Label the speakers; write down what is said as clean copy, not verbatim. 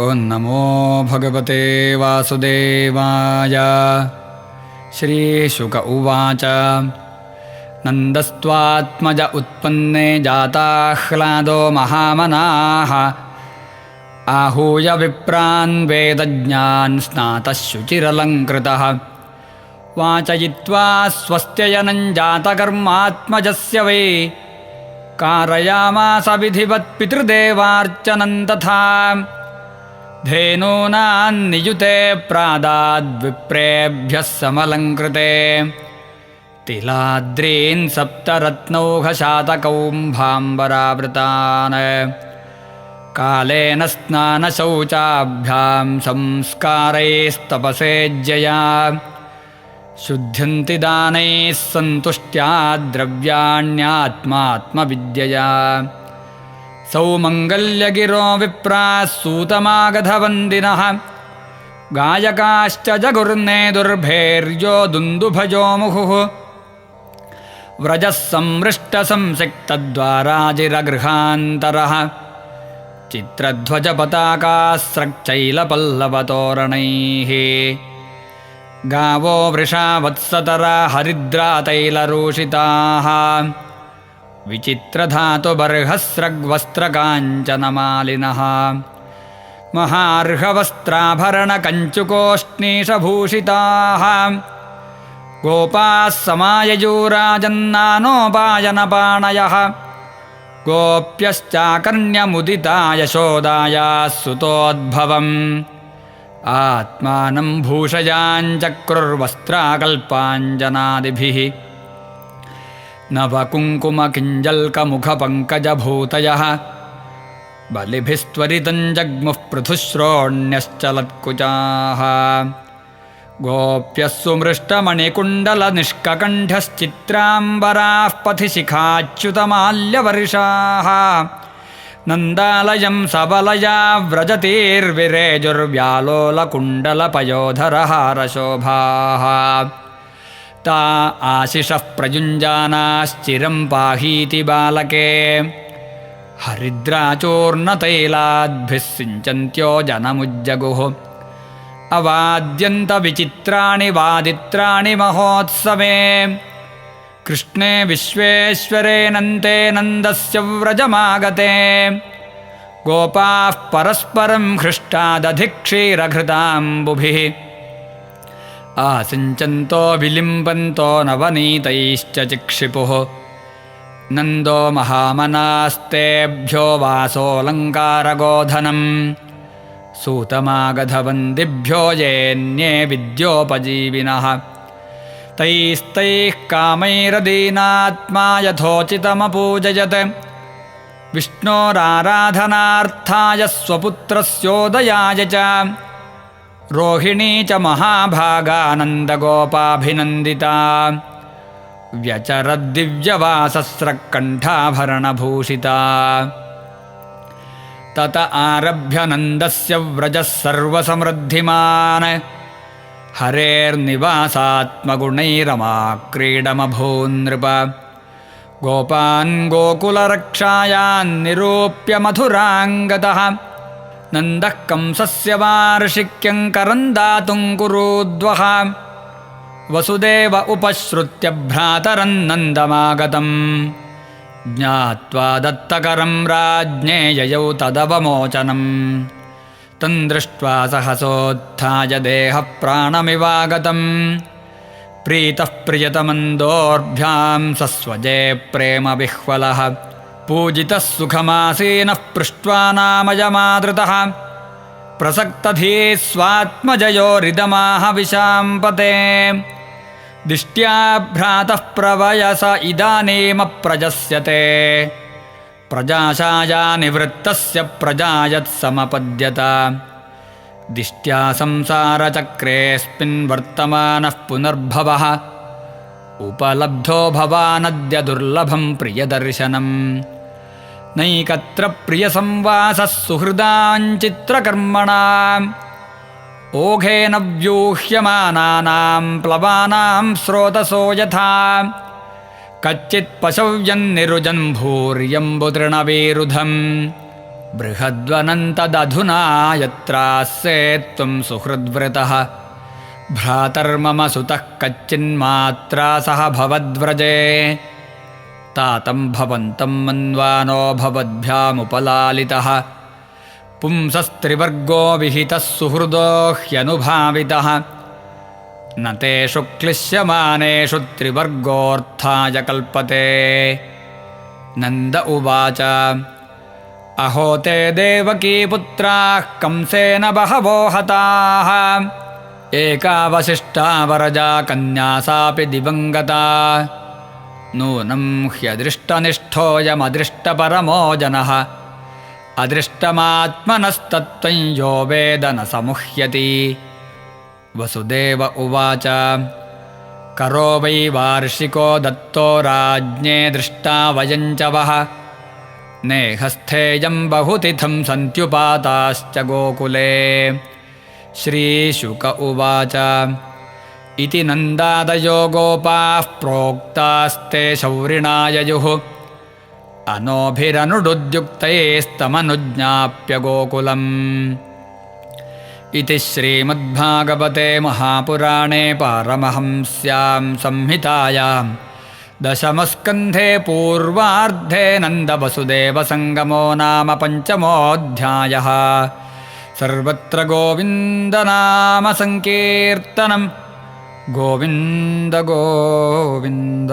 Speaker 1: ಓಂ ನಮೋ ಭಗವತೆ ವಾಸುದೇವಾಯ. ಶ್ರೀಶುಕ ಉವಾಚ. ನಂದಸ್ತ್ವಾತ್ಮಜ ಉತ್ಪನ್ನೇ ಜಾತಾಹ್ಲಾದೋ ಮಹಾಮನಾಃ आहूय विप्रान् वेदज्ञान् स्नातः शुचिरलङ्कृतः वाचयित्वा स्वस्त्ययनं जातकर्मात्मजस्य वै कारयामास विधिवत् पितृदेवार्चनं तथा धेनूनां नियुते प्रादाद्विप्रेभ्यः समलङ्कृते तिलाद्रीन् सप्तरत्नौघशातकौम्भाम्बरावृतान् कालेन स्नानशौचाभ्यां संस्कारैस्तपसेज्यया शुद्ध्यन्ति दानैः सन्तुष्ट्या द्रव्याण्यात्मात्मविद्यया सौमङ्गल्यगिरो विप्राः सूतमागधवन्दिनः गायकाश्च जगुर्नेदुर्भेर्यो दुन्दुभजो मुहुः व्रजः संमृष्टसंसिक्तद्वाराजिरगृहान्तरः चित्रध्वजपताकास्रक्चैलपल्लवतोरणैः गावो वृषा वत्सतरा हरिद्रातैलरूषिताः विचित्रधातुबर्हस्रग्वस्त्रकाञ्चनमालिनः महार्हवस्त्राभरणकञ्चुकोष्णीषभूषिताः गोपाः समाययूराजन्नानोपायनपाणयः गोप्यश्चाकर्ण्यमुदिता यशोदायाः सुतोद्भवम् आत्मानं भूषयाञ्चक्रुर्वस्त्राकल्पाञ्जनादिभिः नवकुङ्कुमकिञ्जल्कमुखपङ्कजभूतयः बलिभिस्त्वरितं जग्मुः पृथुश्रोण्यश्चलत्कुचाः गोप्यः सुमृष्टमणिकुण्डलनिष्ककण्ठश्चित्राम्बराः पथिशिखाच्युतमाल्यवर्षाः नन्दालयं सबलया व्रजतीर्विरेजुर्व्यालोलकुण्डलपयोधरहारशोभाः ता आशिषः प्रयुञ्जानाश्चिरं पाहीति बालके हरिद्राचूर्णतैलाद्भिः सिञ्चन्त्यो जनमुज्जगुः अवाद्यन्तविचित्राणि वादित्राणि महोत्सवे कृष्णे विश्वेश्वरेऽनन्ते नन्दस्य व्रजमागते गोपाः परस्परं हृष्टादधिक्षीरघृताम्बुभिः आसिञ्चन्तो विलिम्बन्तो नवनीतैश्च चिक्षिपुः नन्दो महामनास्तेभ्यो वासोऽलङ्कारगोधनम् सूतमागधवन्दिभ्यो येऽन्ये विद्योपजीविनः तैस्तैः कामैरदीनात्मा यथोचितमपूजयत् विष्णोराराधनार्थाय स्वपुत्रस्योदयाय च रोहिणी च महाभागानन्दगोपाभिनन्दिता व्यचरद्दिव्यवासस्रक्कण्ठाभरणभूषिता तत आरभ्य नन्दस्य व्रजः सर्वसमृद्धिमान् हरेर्निवासात्मगुणैरमाक्रीडमभून्नृप गोपान् गोकुलरक्षायान्निरूप्य मथुराङ्गतः नन्दः कंसस्य वार्षिक्यं करं दातुं कुरुद्वः वसुदेव उपश्रुत्य भ्रातरं नन्दमागतम् ज्ञात्वा दत्तकरं राज्ञे ययौ तदवमोचनम् तं दृष्ट्वा सहसोत्थाय देहप्राणमिवागतम् प्रीतः प्रियतमन्दोर्भ्यां सस्वजे प्रेमविह्वलः पूजितः सुखमासीनः पृष्ट्वा नामयमादृतः प्रसक्तधीः स्वात्मजयोरिदमाह विशाम्पते दिष्ट्या भ्रातः प्रवयस इदानीमप्रजस्यते प्रजाशाया निवृत्तस्य प्रजायत्समपद्यत दिष्ट्या संसारचक्रेऽस्मिन् वर्तमानः पुनर्भवः उपलब्धो भवानद्य दुर्लभं प्रियदर्शनम् नैकत्र प्रियसंवासः सुहृदाञ्चित्रकर्मणाम् ओघेन व्यूह्यमानानां प्लवानां स्रोतसो यथा कच्चित् पशव्यन्निरुजन् भूर्यम्बुतृणवीरुधम् बृहद्वनन्तदधुना यत्रास्ये त्वं सुहृद्व्रतः भ्रातर्मम सुतः कच्चिन्मात्रा सह भवद्व्रजे तातं भवन्तं मन्वानो भवद्भ्यामुपलालितः पुंसस्त्रिवर्गो विहितः सुहृदो ह्यनुभावितः न तेषु क्लिश्यमानेषु त्रिवर्गोऽर्थाय कल्पते नन्द उवाच अहो ते देवकीपुत्राः कंसेन बहवो हताः एकावशिष्टा वरजा कन्या सापि दिवङ्गता नूनं ह्यदृष्टनिष्ठोऽयमदृष्टपरमो जनः अदृष्टमात्मनस्तत्त्वं यो वेद न समुह्यति वसुदेव उवाच करो वै वार्षिको दत्तो राज्ञे दृष्टा वयं च वः नेहस्थेयं बहुतिथं सन्त्युपाताश्च गोकुले श्रीशुक उवाच इति नन्दादयो गोपाः प्रोक्तास्ते शौरिणा ययुः अनोभिरनुडुद्युक्तैस्तमनुज्ञाप्य गोकुलम् इति श्रीमद्भागवते महापुराणे पारमहंस्यां संहितायां दशमस्कन्धे पूर्वार्धे नन्दवसुदेवसङ्गमो नाम पञ्चमोऽध्यायः। सर्वत्र गोविन्दनामसङ्कीर्तनं गोविन्द गोविन्द।